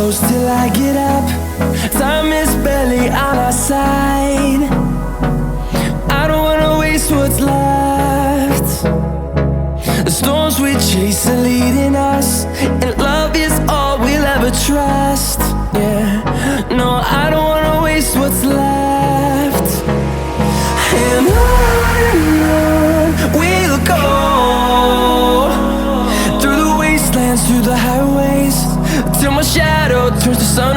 close till I get up. Time is barely on our side. I don't wanna waste what's left. The storms we chase are leading us, and love is all we'll ever trust. Yeah, no, I don't wanna waste what's left. And on we'll go, through the wastelands, through the highways, till my shadow turns to sun